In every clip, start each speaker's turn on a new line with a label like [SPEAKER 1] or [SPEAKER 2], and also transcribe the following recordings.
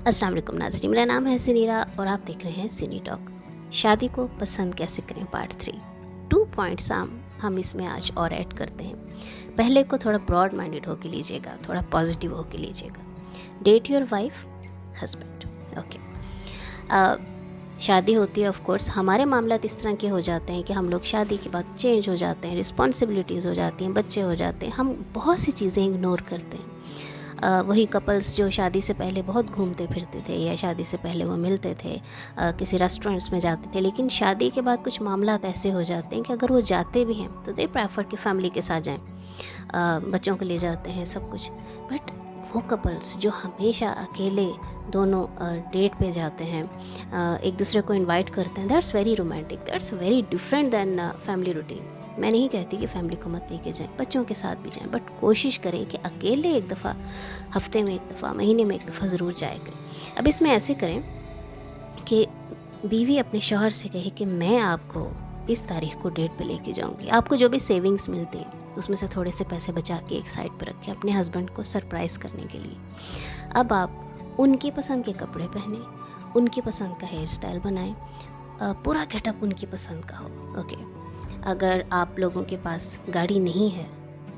[SPEAKER 1] अस्सलाम वालेकुम नाज़रीन, मेरा नाम है सिनीरा और आप देख रहे हैं सिनी टॉक। शादी को पसंद कैसे करें पार्ट 3। 2 पॉइंट्स हम इसमें आज और ऐड करते हैं। पहले को थोड़ा ब्रॉड माइंडेड होके लीजिएगा, थोड़ा पॉजिटिव होके लीजिएगा। Date your wife husband. Okay, शादी होती है, ऑफ कोर्स हमारे मामलात इस तरह के हो जाते हैं कि हम लोग शादी के बाद चेंज हो जाते हैं, रिस्पॉन्सिबिलिटीज़ हो जाती हैं, बच्चे हो जाते हैं, हम बहुत सी चीज़ें इग्नोर करते हैं। वही कपल्स जो शादी से पहले बहुत घूमते फिरते थे या शादी से पहले वो मिलते थे, किसी रेस्टोरेंट्स में जाते थे, लेकिन शादी के बाद कुछ मामलात ऐसे हो जाते हैं कि अगर वो जाते भी हैं तो दे प्रेफर कि फैमिली के साथ जाएं, बच्चों को ले जाते हैं सब कुछ। बट वो कपल्स जो हमेशा अकेले दोनों डेट पे जाते हैं, एक दूसरे को इनवाइट करते हैं, that's very romantic, that's very different than family routine. मैं नहीं कहती कि फैमिली को मत लेके जाएं, बच्चों के साथ भी जाएं, बट कोशिश करें कि अकेले एक दफ़ा, हफ्ते में एक दफ़ा, महीने में एक दफ़ा ज़रूर जाया करें। अब इसमें ऐसे करें कि बीवी अपने शौहर से कहे कि मैं आपको इस तारीख को डेट पे लेके जाऊंगी। आपको जो भी सेविंग्स मिलती हैं उसमें से थोड़े से पैसे बचा के एक साइड पर रखें अपने हस्बैंड को सरप्राइज़ करने के लिए। अब आप उनकी पसंद के कपड़े पहने, उनकी पसंद का हेयर स्टाइल बनाएं, पूरा गेटअप उनकी पसंद का हो। ओके, अगर आप लोगों के पास गाड़ी नहीं है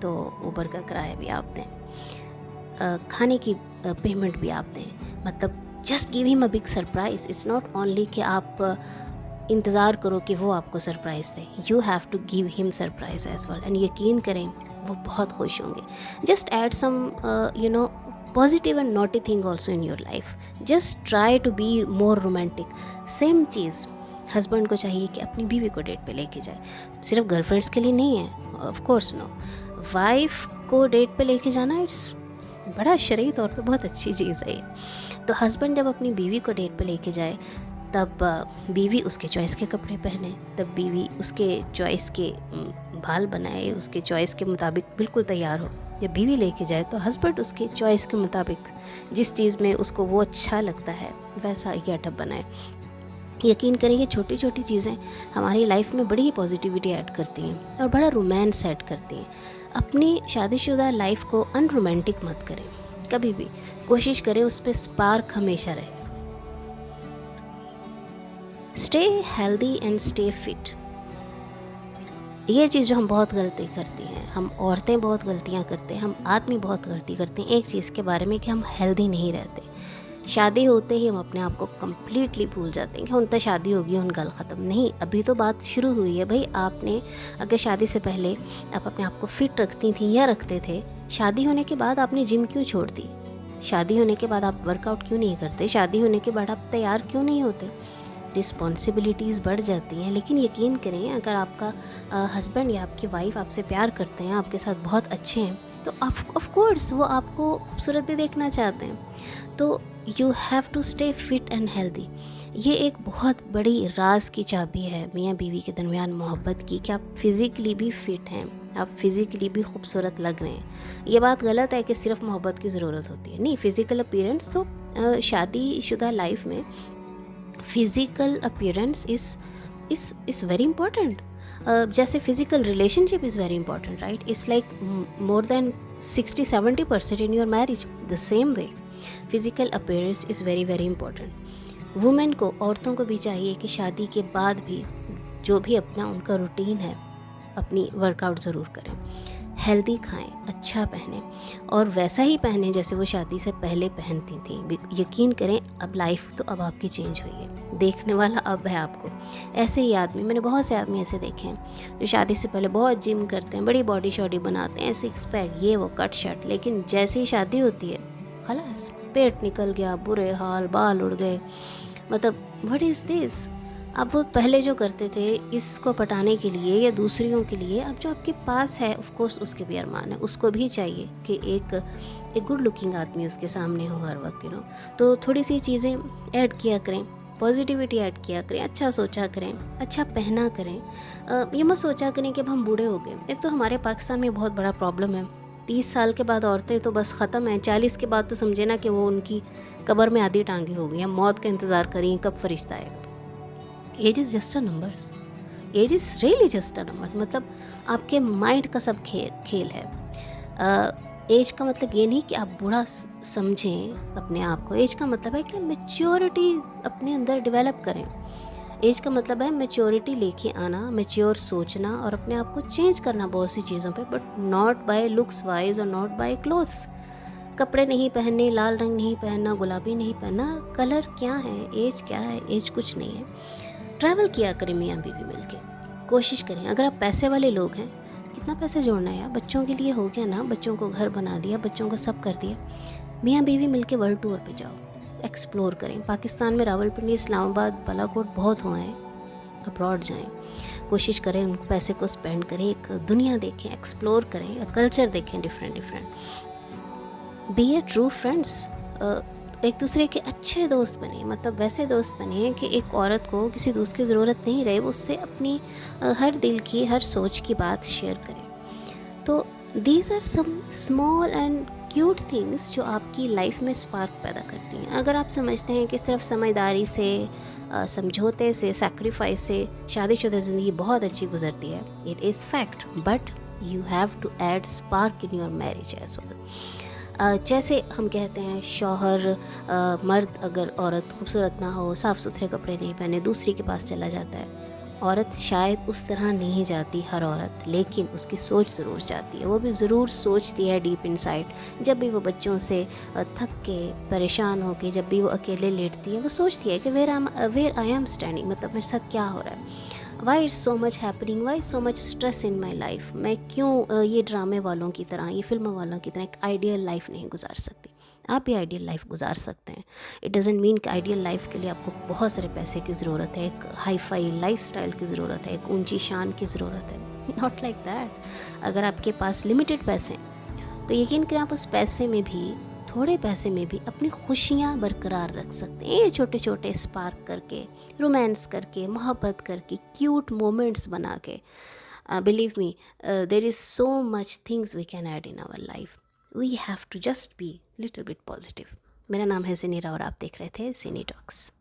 [SPEAKER 1] तो ऊबर का किराया भी आप दें, खाने की पेमेंट भी आप दें। मतलब just give him a big surprise. It's not only कि आप इंतज़ार करो कि वो आपको सरप्राइज़ दे, you have to give him surprise as well. And यकीन करें वो बहुत खुश होंगे। Just add some positive and naughty thing also in your life. Just try to be more romantic. Same चीज़ हस्बैंड को चाहिए कि अपनी बीवी को डेट पे लेके जाए। सिर्फ गर्लफ्रेंड्स के लिए नहीं है, ऑफ कोर्स नो, वाइफ को डेट पे लेके जाना इट्स बड़ा शरई तौर पे बहुत अच्छी चीज़ है ये। तो हस्बैंड जब अपनी बीवी को डेट पे लेके जाए तब बीवी उसके चॉइस के कपड़े पहने, तब बीवी उसके चॉइस के बाल बनाए, उसके चॉइस के मुताबिक बिल्कुल तैयार हो। जब बीवी लेके जाए तो हस्बैंड उसके चॉइस के मुताबिक जिस चीज़ में उसको वो अच्छा लगता है वैसा गेटअप बनाए। यकीन करें ये छोटी छोटी चीज़ें हमारी लाइफ में बड़ी ही पॉजिटिविटी ऐड करती हैं और बड़ा रोमांस ऐड करती हैं। अपनी शादीशुदा लाइफ को अनरोमांटिक मत करें कभी भी, कोशिश करें उस पर स्पार्क हमेशा रहे। Stay healthy and stay fit. ये चीज़ जो हम बहुत गलती करती हैं, हम औरतें बहुत गलतियाँ करते हैं, हम आदमी बहुत गलती करते हैं एक चीज़ के बारे में कि हम हेल्दी नहीं रहते। शादी होते ही हम अपने आप को कम्प्लीटली भूल जाते हैं कि उन तक शादी होगी, उन गल ख़त्म नहीं, अभी तो बात शुरू हुई है। भाई आपने अगर शादी से पहले आप अपने आप को फिट रखती थी या रखते थे, शादी होने के बाद आपने जिम क्यों छोड़ दी? शादी होने के बाद आप वर्कआउट क्यों नहीं करते? शादी होने के बाद आप तैयार क्यों नहीं होते? रिस्पॉन्सिबिलिटीज़ बढ़ जाती हैं। लेकिन यकीन करें अगर आपका हस्बैंड या आपकी वाइफ आपसे प्यार करते हैं, आपके साथ बहुत अच्छे हैं, तो ऑफ कोर्स वो आपको खूबसूरत भी देखना चाहते हैं। तो you have to stay fit and healthy. ये एक बहुत बड़ी राज की चाबी है मियाँ बीवी के दरमियान मोहब्बत की कि आप फिज़िकली भी फिट हैं, आप फिज़िकली भी खूबसूरत लग रहे हैं। ये बात गलत है कि सिर्फ मोहब्बत की ज़रूरत होती है, नहीं, फ़िज़िकल अपीयरेंस तो शादीशुदा लाइफ में physical appearance is very important. जैसे physical relationship is very important, right? It's like more than 60-70% in your marriage. The same way physical appearance is very very important. Women को, औरतों को भी चाहिए कि शादी के बाद भी जो भी अपना उनका रूटीन है, अपनी वर्कआउट ज़रूर करें, हेल्दी खाएं, अच्छा पहने और वैसा ही पहने जैसे वो शादी से पहले पहनती थी। यकीन करें अब लाइफ तो अब आपकी चेंज हुई है, देखने वाला अब है आपको। ऐसे ही आदमी, मैंने बहुत से आदमी ऐसे देखे हैं जो शादी से पहले बहुत जिम करते हैं, बड़ी बॉडी शॉडी बनाते हैं, सिक्स पैक, ये वो, कट शर्ट, लेकिन जैसे ही शादी होती है खलास पेट निकल गया, बुरे हाल, बाल उड़ गए। मतलब व्हाट इज़ दिस? अब वो पहले जो करते थे इसको पटाने के लिए या दूसरियों के लिए, अब जो आपके पास है ऑफ कोर्स उसके भी अरमान है, उसको भी चाहिए कि एक गुड लुकिंग आदमी उसके सामने हो हर वक्त, तो थोड़ी सी चीज़ें ऐड किया करें, पॉजिटिविटी ऐड किया करें, अच्छा सोचा करें, अच्छा पहना करें। ये मत सोचा करें कि अब हम बूढ़े हो गए। एक तो हमारे पाकिस्तान में बहुत बड़ा प्रॉब्लम है, 30 साल के बाद औरतें तो बस ख़त्म हैं, 40 के बाद तो समझे ना कि वो उनकी कब्र में आधी टांगी हो गई हैं, मौत का इंतज़ार करें कब फरिश्ता आएगा। Age is just a numbers, age is really just a number. मतलब आपके माइंड का सब खेल है। एज का मतलब ये नहीं कि आप बुरा समझें अपने आप को। एज का मतलब है कि मैच्योरिटी अपने अंदर डेवलप करें। एज का मतलब है मैच्योरिटी लेके आना, मैच्योर सोचना और अपने आप को चेंज करना बहुत सी चीज़ों पे, but not by looks wise और नॉट बाय क्लोथ्स। कपड़े नहीं पहनने, लाल रंग नहीं पहनना, गुलाबी नहीं पहनना, कलर क्या है, एज क्या है, एज कुछ नहीं है। ट्रैवल किया करें मियाँ बीवी मिलके, कोशिश करें। अगर आप पैसे वाले लोग हैं, कितना पैसे जोड़ना है यार, बच्चों के लिए हो गया ना, बच्चों को घर बना दिया, बच्चों को सब कर दिया। मियाँ बीवी मिलके वर्ल्ड टूर पे जाओ, एक्सप्लोर करें। पाकिस्तान में रावलपिंडी, इस्लामाबाद, बालाकोट बहुत हुआ है, अब्रॉड जाएं, कोशिश करें, उन पैसे को स्पेंड करें, एक दुनिया देखें, एक्सप्लोर करें, कल्चर देखें डिफरेंट डिफरेंट। बी ए ट्रू फ्रेंड्स, एक दूसरे के अच्छे दोस्त बने, मतलब वैसे दोस्त बने कि एक औरत को किसी दोस्त की ज़रूरत नहीं रहे, वो उससे अपनी हर दिल की, हर सोच की बात शेयर करें। तो these are some small and cute things जो आपकी लाइफ में स्पार्क पैदा करती हैं। अगर आप समझते हैं कि सिर्फ समझदारी से, समझौते से, सेक्रीफाइस से शादीशुदा ज़िंदगी बहुत अच्छी गुजरती है, it is fact, but you have to add spark in your marriage as well. जैसे हम कहते हैं शौहर, मर्द अगर औरत खूबसूरत ना हो, साफ़ सुथरे कपड़े नहीं पहने, दूसरी के पास चला जाता है। औरत शायद उस तरह नहीं जाती हर औरत, लेकिन उसकी सोच ज़रूर जाती है। वो भी ज़रूर सोचती है डीप इनसाइड। जब भी वो बच्चों से थक के परेशान हो के, जब भी वो अकेले लेटती है, वो सोचती है कि वेयर आई एम स्टैंडिंग, मतलब मेरे साथ क्या हो रहा है, why is so much happening, why so much stress in my life. मैं क्यों ये ड्रामे वालों की तरह, ये फिल्मों वालों की तरह एक आइडियल लाइफ नहीं गुजार सकती। आप भी आइडियल लाइफ गुजार सकते हैं। इट डजेंट मीन कि आइडियल लाइफ के लिए आपको बहुत सारे पैसे की ज़रूरत है, एक हाई फाई लाइफ स्टाइल की ज़रूरत है, एक ऊंची शान की ज़रूरत है। Not like that. अगर आपके पास लिमिटेड पैसे हैं तो यकीन करें आप उस पैसे में भी, थोड़े पैसे में भी अपनी खुशियाँ बरकरार रख सकते हैं। ये छोटे छोटे स्पार्क करके, रोमांस करके, मोहब्बत करके, क्यूट मोमेंट्स बना के। Believe me, there is so much things we can add in our life. We have to just be little bit positive. मेरा नाम है सिनीरा और आप देख रहे थे सिनी टॉक्स।